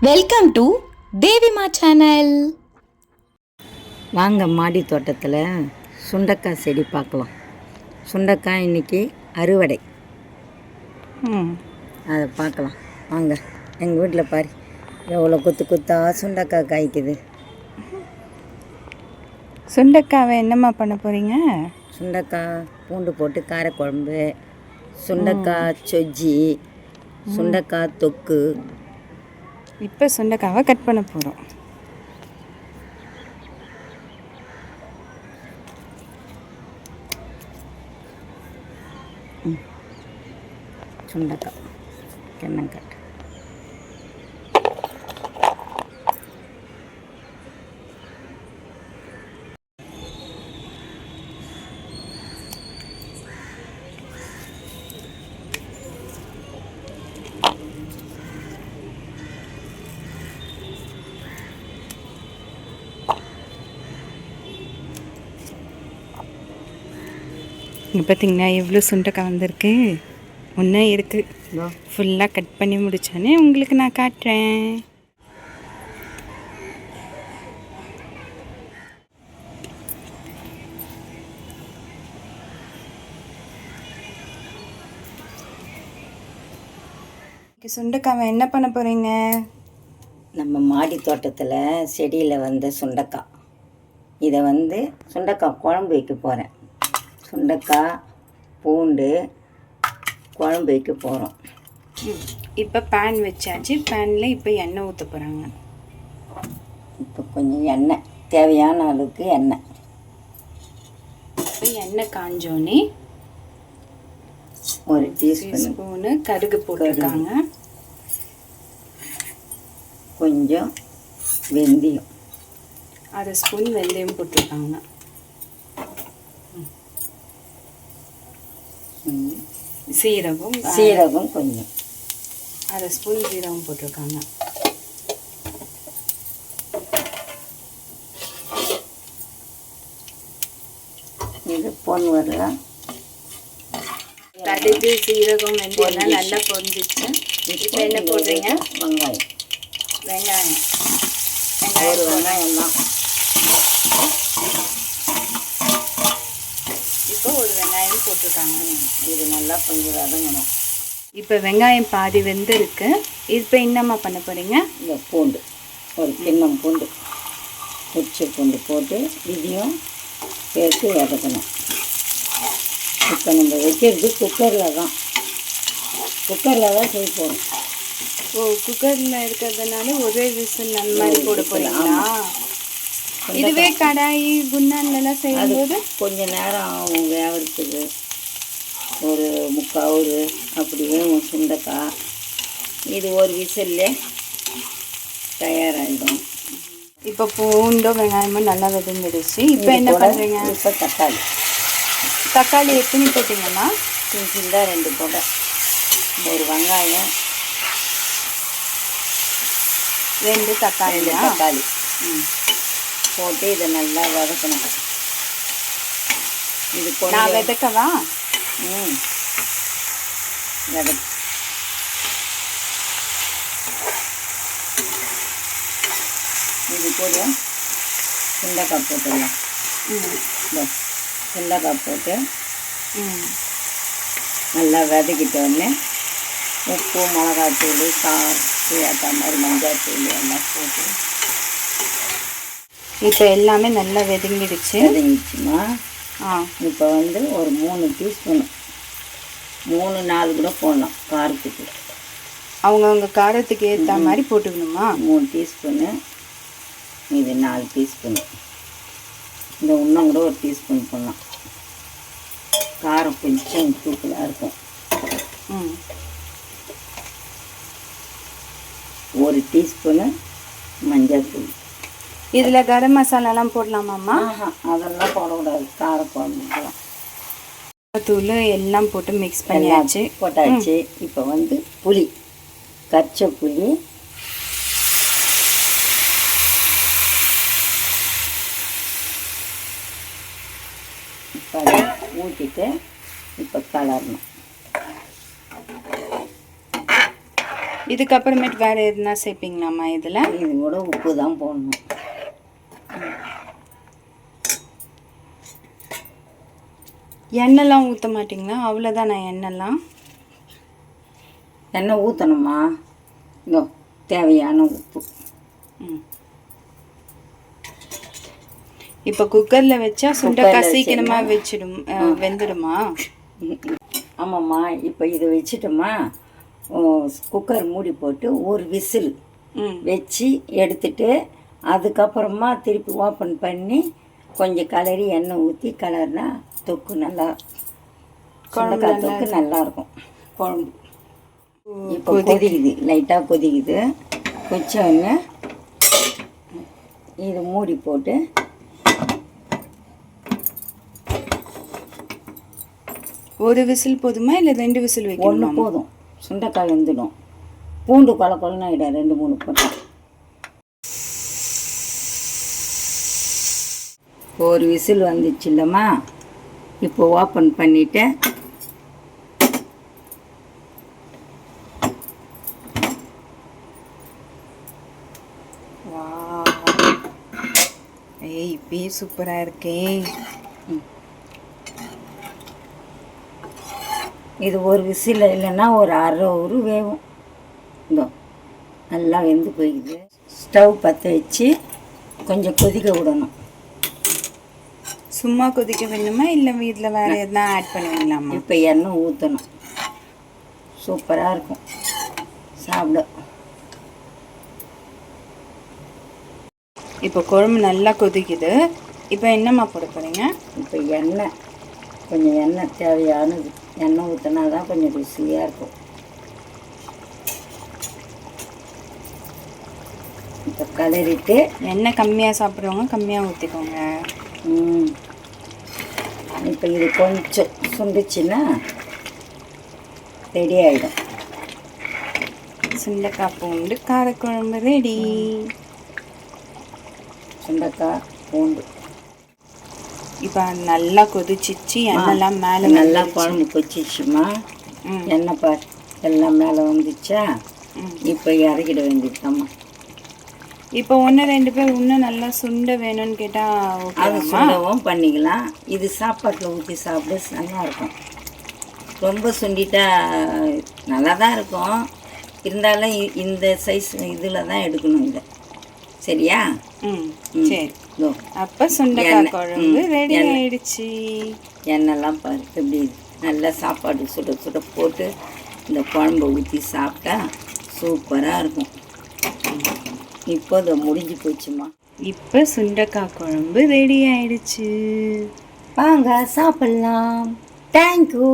Welcome to தேவிமா channel. வாங்க மாடி தோட்டத்தில் சுண்டைக்காய் செடி பார்க்கலாம். சுண்டைக்காய் இன்றைக்கி அறுவடை. அதை பார்க்கலாம் வாங்க. எங்கள் வீட்டில் பாரு எவ்வளோ கொத்தா சுண்டைக்காய் காய்க்குது. சுண்டைக்காவை என்னம்மா பண்ண போகிறீங்க? சுண்டைக்காய் பூண்டு போட்டு காரக்குழம்பு, சுண்டைக்காய் சொஜ்ஜி, சுண்டைக்காய் தொக்கு. இப்போ சுண்டைக்காவை கட் பண்ண போகிறோம். சுண்டைக்காய் கெண்ணங்கட். இங்கே பார்த்தீங்கன்னா எவ்வளோ சுண்டைக்காய் வந்திருக்கு. ஒன்றா இருக்குது. ஃபுல்லாக கட் பண்ணி முடித்தோன்னே உங்களுக்கு நான் காட்டுறேன். சுண்டைக்காவை என்ன பண்ண போகிறீங்க? நம்ம மாடி தோட்டத்தில் செடியில் வந்த சுண்டைக்காய். இதை சுண்டைக்காய் குழம்பு வைக்க போகிறேன். சுண்டைக்காய் பூண்டு குழம்பு வைக்க போகிறோம். இப்போ பேன் வச்சாச்சு. பேனில் இப்போ எண்ணெய் ஊற்ற போகிறாங்க. இப்போ கொஞ்சம் எண்ணெய், தேவையான அளவுக்கு எண்ணெய். இப்போ எண்ணெய் காஞ்சோன்னே ஒரு டீஸ்பூனு கடுகு போட்டிருக்காங்க. கொஞ்சம் வெந்தயம், 1/2 ஸ்பூன் வெந்தயம் போட்டிருக்காங்க. சீரகம் கொஞ்சம் 1/2 ஸ்பூன் சீரகம் போட்டிருக்காங்க. இது பொன் வரலாம். கடுகு சீரகம் வெந்தயம் நல்லா பொரிஞ்சிச்சு. இப்போ என்ன போடுறீங்க? வெங்காயம். ஒரு வெங்காயம் தான். இப்போ ஒரு வெங்காயம் போட்டிருக்காங்க. இது நல்லா கொஞ்சம் வதங்கணும். இப்போ வெங்காயம் பாதி வெந்திருக்கு. இப்போ என்னம்மா பண்ண போகிறீங்க? இந்த பூண்டு, ஒரு கிண்ணம் பூண்டு, உச்சி பூண்டு போட்டு இதையும் சேர்த்து வதக்கணும். இப்போ நம்ம வைக்கிறது குக்கரில் தான் செய்ய போகிறோம். ஓ, குக்கரில் இருக்கிறதுனால ஒரே விசில் அந்த மாதிரி போட போகிறீங்களா? இதுவே கடாயி குண்டான்லாம் செய்யும்போது கொஞ்சம் நேரம் ஆகும் வேகிறதுக்கு. ஒரு 3/4 hour அப்படி வேணும் சுண்டைக்காய். இது ஒரு விசில்லே தயாராகிடும். இப்போ பூண்டும் வெங்காயமும் நல்லா வதங்கிடுச்சு. இப்போ என்ன பண்ணுறீங்க? இப்போ தக்காளி எத்தனை போட்டிங்கன்னா? சின்னதாக 2 போட்டேன். ஒரு வெங்காயம், 2 தக்காளி போட்டு இதை நல்லா வதக்கணும். இது நான் வதக்கவா? இது கூட சுண்டைக்காய் போட்டுடலாம். சுண்டைக்காய் போட்டு நல்லா வதக்கிட்டோடனே உப்பு, மிளகாத்தூள், ஏற்ற மாதிரி மஞ்சள் எல்லாம் போட்டு இப்போ எல்லாமே நல்லா வதங்கிடுச்சுமா. இப்போ ஒரு 3 டீஸ்பூனு, 3-4 கூட போடலாம் காரத்துக்கு. அவங்கவுங்க காரத்துக்கு ஏற்ற மாதிரி போட்டுக்கணுமா? 3 டீஸ்பூனு, இது 4 டீஸ்பூனு. இந்த இன்னும் கூட 1 டீஸ்பூன் போடலாம். காரம் கொஞ்சம் தூக்கலாக இருக்கும். 1 டீஸ்பூனு மஞ்சள் தூள். இதில் கரம் மசாலாலாம் போடலாமாம்மா? அதெல்லாம் போடக்கூடாது. காரக்குழம்புலாம் தூள் எல்லாம் போட்டு மிக்ஸ் பண்ணியாச்சு, போட்டாச்சு. இப்போ புளி, கச்ச புளி, ஊற்றிட்டு இப்போ கலரணும். இதுக்கப்புறமேட்டு வேறு எதுனா சேர்ப்பீங்களாம்மா இதில்? இது கூட உப்பு தான் போடணும். எண்ணெய்லாம் ஊற்ற மாட்டிங்களா? அவ்வளோதான் நான் எண்ணெய் ஊற்றணுமா? இதோ தேவையான உப்பு. இப்போ குக்கரில் வச்சா சுண்டக்காய் சீக்கிரமாக வெந்துடுமா? ஆமாம்மா. இப்போ இதை வச்சுட்டோமா, குக்கர் மூடி போட்டு ஒரு விசில் வச்சு எடுத்துட்டு அதுக்கப்புறமா திருப்பி ஓப்பன் பண்ணி கொஞ்சம் கலரி எண்ணெய் ஊற்றி கலர்னா தொக்கு நல்லா சுண்டக்காய் தொக்கு நல்லாயிருக்கும் குழம்பு. இப்போ கொதிக்குது, லைட்டாக கொதிக்குது. கொச்சோன்னு இதை மூடி போட்டு ஒரு விசில் போதுமா இல்லை 2 விசில் வைக்கணும்? ஒன்று போதும், சுண்டைக்காய் வெந்துடும். பூண்டு கொலன்னு ஆகிடும் 2-3 போட்டோம். ஒரு விசில் வந்துச்சு இல்லைம்மா, இப்போ ஓப்பன் பண்ணிவிட்டு இப்பயே சூப்பராக இருக்கே. இது ஒரு விசில் இல்லைன்னா ஒரு அரை ஒரு வேகும். இதோ நல்லா வெந்து போய்க்குது. ஸ்டவ் பற்ற வச்சு கொஞ்சம் கொதிக்க விடணும். சும்மா கொதிக்க வேணுமா இல்லை இதில் வேறு எதுனா ஆட் பண்ணுவீங்களாம்மா? இப்போ எண்ணெய் ஊற்றணும். சூப்பராக இருக்கும் சாப்பிட. இப்போ குழம்பு நல்லா கொதிக்குது. இப்போ என்னம்மா போட போகிறீங்க? இப்போ கொஞ்சம் எண்ணெய் தேவையானது எண்ணெய் ஊற்றினா தான் கொஞ்சம் ருசியாக இருக்கும். இப்போ கலரிட்டு எண்ணெய் கம்மியாக சாப்பிட்றவங்க கம்மியாக ஊற்றிக்கோங்க. இப்போ இது கொஞ்சம் சுண்டுச்சுன்னா ரெடி ஆகிடும். சுண்டைக்காய் பூண்டு காரக்குழம்பு ரெடி. சுண்டைக்காய் பூண்டு இப்போ நல்லா கொதிச்சிச்சு, எண்ணெய்லாம் மேலே நல்லா குழம்பு கொச்சிச்சுமா. எண்ணெய் பார் எல்லாம் மேலே வந்துச்சா, இப்போ இறக்கிட வேண்டியதுதாம்மா. இப்போ 1-2 பேர் இன்னும் நல்லா சுண்ட வேணும்னு கேட்டால் அது சுண்டவும் பண்ணிக்கலாம். இது சாப்பாட்டில் ஊற்றி சாப்பிட நல்லா இருக்கும். ரொம்ப சுண்டிட்டா நல்லா தான் இருக்கும், இருந்தாலும் இந்த சைஸ் இதில் தான் எடுக்கணும். இதை சரியா? சரி. அப்போ சுண்டைக்காய் குழம்பு ரெடி ஆயிடுச்சு. எண்ணெய்லாம் பாரு எப்படி நல்லா சாப்பாடு சுட சுட போட்டு இந்த குழம்பை ஊற்றி சாப்பிட்டா சூப்பராக இருக்கும். இப்போ அதை முடிஞ்சு போச்சுமா. இப்போ சுண்டைக்காய் குழம்பு ரெடி ஆயிடுச்சு. வாங்க சாப்பிட்லாம். தேங்க்யூ.